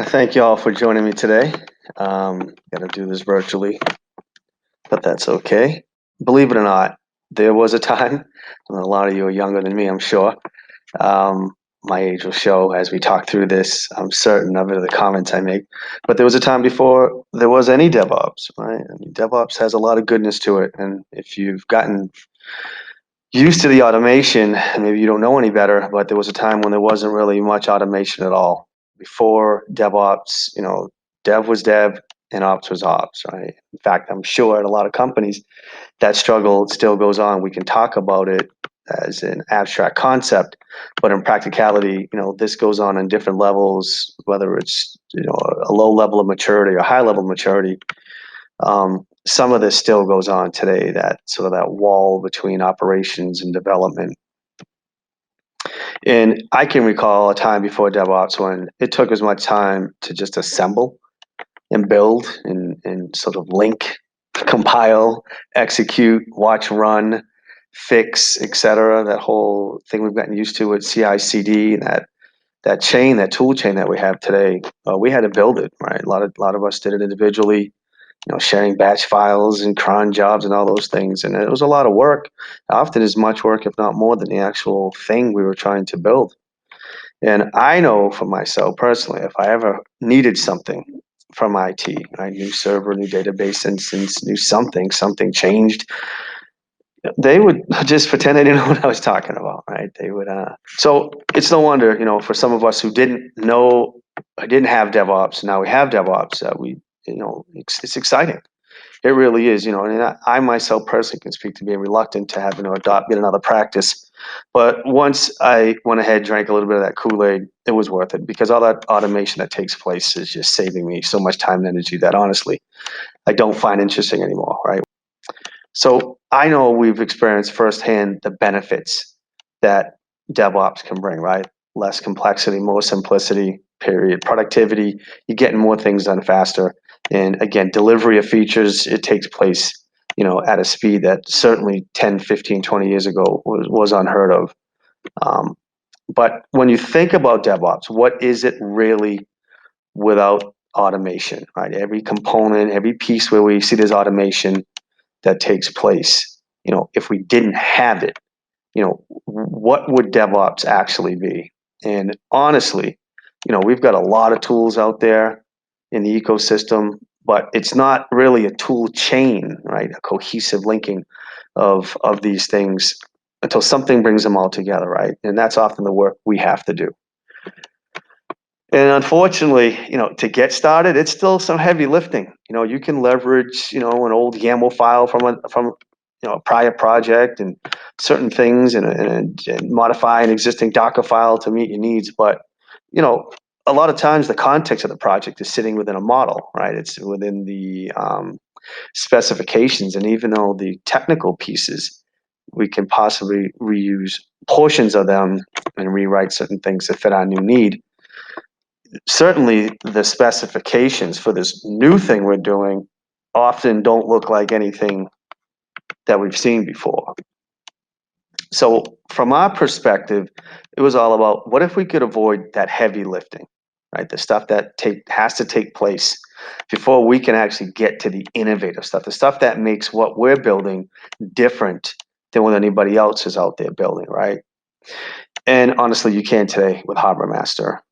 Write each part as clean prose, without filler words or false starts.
Thank you all for joining me today. Got to do this virtually, but that's okay. Believe it or not, there was a time, and a lot of you are younger than me, I'm sure. Um, my age will show as we talk through this. I'm certain of it, the comments I make. But there was a time before there was any DevOps, right? I mean, DevOps has a lot of goodness to it, and if you've gotten used to the automation, maybe you don't know any better. But there was a time when there wasn't really much automation at all. Before DevOps, dev was dev and ops was ops, right? In fact, I'm sure at a lot of companies that struggle still goes on. We can talk about it as an abstract concept, but in practicality, this goes on different levels, whether it's a low level of maturity or high level of maturity. Some of this still goes on today, that sort of that wall between operations and development. And I can recall a time before DevOps when it took as much time to just assemble and build and sort of link, compile, execute, watch, run, fix, etc. That whole thing we've gotten used to with CI/CD, that chain, that tool chain that we have today. We had to build it, right? A lot of us did it individually, sharing batch files and cron jobs and all those things, and it was a lot of work. Often as much work, if not more, than the actual thing we were trying to build. And I know for myself personally, if I ever needed something from IT, right, new server, new database instance, new something changed, they would just pretend they didn't know what I was talking about, right? They would. So it's no wonder, for some of us who didn't know, I didn't have DevOps, now we have DevOps. It's exciting. It really is, and I myself personally can speak to being reluctant to have, adopt yet another practice. But once I went ahead, drank a little bit of that Kool-Aid, it was worth it, because all that automation that takes place is just saving me so much time and energy that honestly, I don't find interesting anymore, right? So I know we've experienced firsthand the benefits that DevOps can bring, right? Less complexity, more simplicity, period. Productivity, you're getting more things done faster. And again, delivery of features, it takes place, at a speed that certainly 10, 15, 20 years ago was unheard of. But when you think about DevOps, what is it really without automation, right? Every component, every piece where we see there's automation that takes place, if we didn't have it, what would DevOps actually be? And honestly, we've got a lot of tools out there in the ecosystem, but it's not really a tool chain, right? A cohesive linking of these things until something brings them all together, right? And that's often the work we have to do. And unfortunately, to get started, it's still some heavy lifting. You can leverage, an old YAML file from a prior project and certain things, and modify an existing Docker file to meet your needs. But a lot of times the context of the project is sitting within a model, right? It's within the specifications, and even though the technical pieces, we can possibly reuse portions of them and rewrite certain things to fit our new need. Certainly the specifications for this new thing we're doing often don't look like anything that we've seen before. So from our perspective, it was all about, what if we could avoid that heavy lifting, right? The stuff that has to take place before we can actually get to the innovative stuff, the stuff that makes what we're building different than what anybody else is out there building, right? And honestly, you can today with Harbor Master.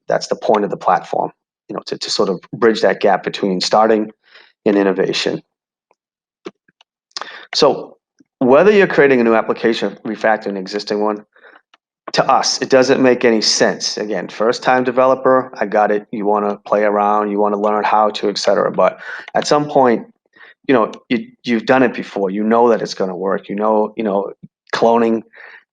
That's the point of the platform, to sort of bridge that gap between starting and innovation. So whether you're creating a new application, refactoring an existing one, to us, it doesn't make any sense. Again, first time developer, I got it. You want to play around, you want to learn how to, etc. But at some point, you've done it before. You know that it's going to work. Cloning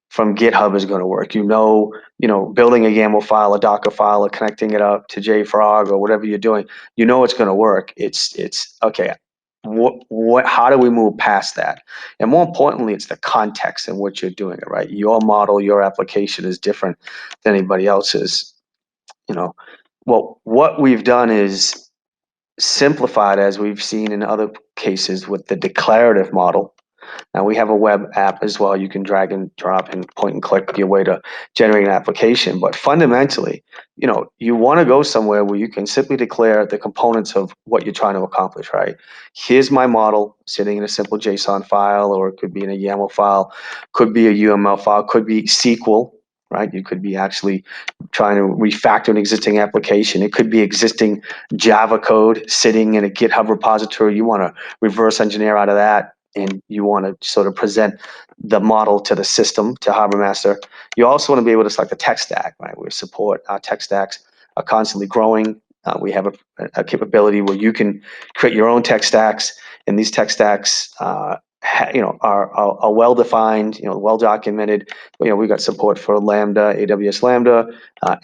from GitHub is going to work. Building a YAML file, a Docker file, or connecting it up to JFrog or whatever you're doing, it's going to work. It's okay. How do we move past that? And more importantly, it's the context in which you're doing it, right? Your model, your application is different than anybody else's. Well, what we've done is simplified, as we've seen in other cases with the declarative model, Now we have a web app as well. You can drag and drop and point and click your way to generate an application. But fundamentally, you want to go somewhere where you can simply declare the components of what you're trying to accomplish, right? Here's my model sitting in a simple JSON file, or it could be in a YAML file, could be a UML file, could be SQL, right? You could be actually trying to refactor an existing application. It could be existing Java code sitting in a GitHub repository. You want to reverse engineer out of that, and you want to sort of present the model to the system, to HarborMaster. You also want to be able to select the tech stack, right? We support our tech stacks are constantly growing. We have a capability where you can create your own tech stacks, and these tech stacks are well defined, well documented. We've got support for Lambda, AWS Lambda,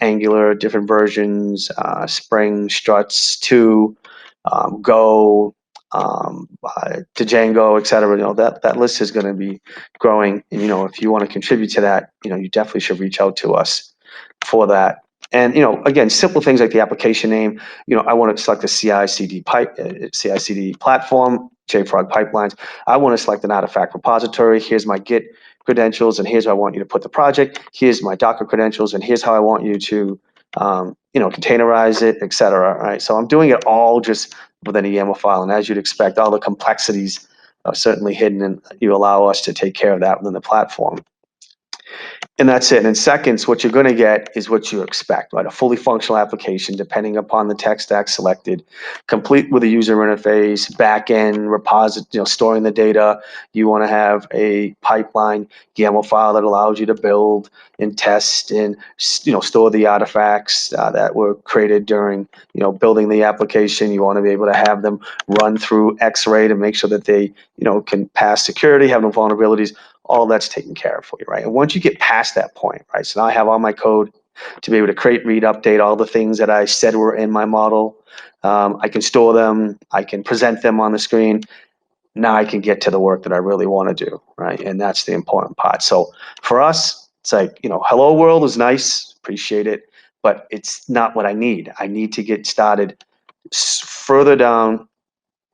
Angular, different versions, Spring, Struts 2, Go, Django, et cetera. That list is going to be growing. And, if you want to contribute to that, you definitely should reach out to us for that. And, again, simple things like the application name. I want to select the CI/CD platform, JFrog pipelines. I want to select an artifact repository. Here's my Git credentials, and here's how I want you to put the project. Here's my Docker credentials, and here's how I want you to, containerize it, et cetera. Right. So I'm doing it all just within a YAML file, and as you'd expect, all the complexities are certainly hidden, and you allow us to take care of that within the platform. And that's it. And in seconds, what you're going to get is what you expect, right? A fully functional application, depending upon the tech stack selected, complete with a user interface, backend, repository, storing the data. You want to have a pipeline YAML file that allows you to build and test and, store the artifacts that were created during, building the application. You want to be able to have them run through X-ray to make sure that they, can pass security, have no vulnerabilities. All that's taken care of for you, right? And once you get past that point, right? So now I have all my code to be able to create, read, update all the things that I said were in my model. I can store them. I can present them on the screen. Now I can get to the work that I really want to do, right? And that's the important part. So for us, it's like, hello world is nice, appreciate it, but it's not what I need. I need to get started further down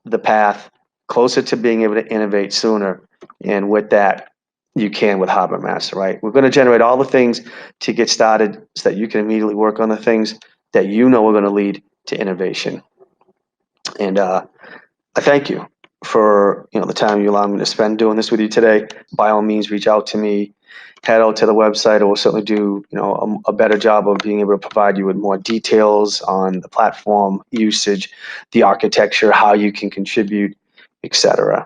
the path, closer to being able to innovate sooner. And with that, you can with HarborMaster, right? We're going to generate all the things to get started so that you can immediately work on the things that are going to lead to innovation. And I thank you for the time you allowed me to spend doing this with you today. By all means, reach out to me. Head out to the website. I will certainly do a better job of being able to provide you with more details on the platform usage, the architecture, how you can contribute, etc.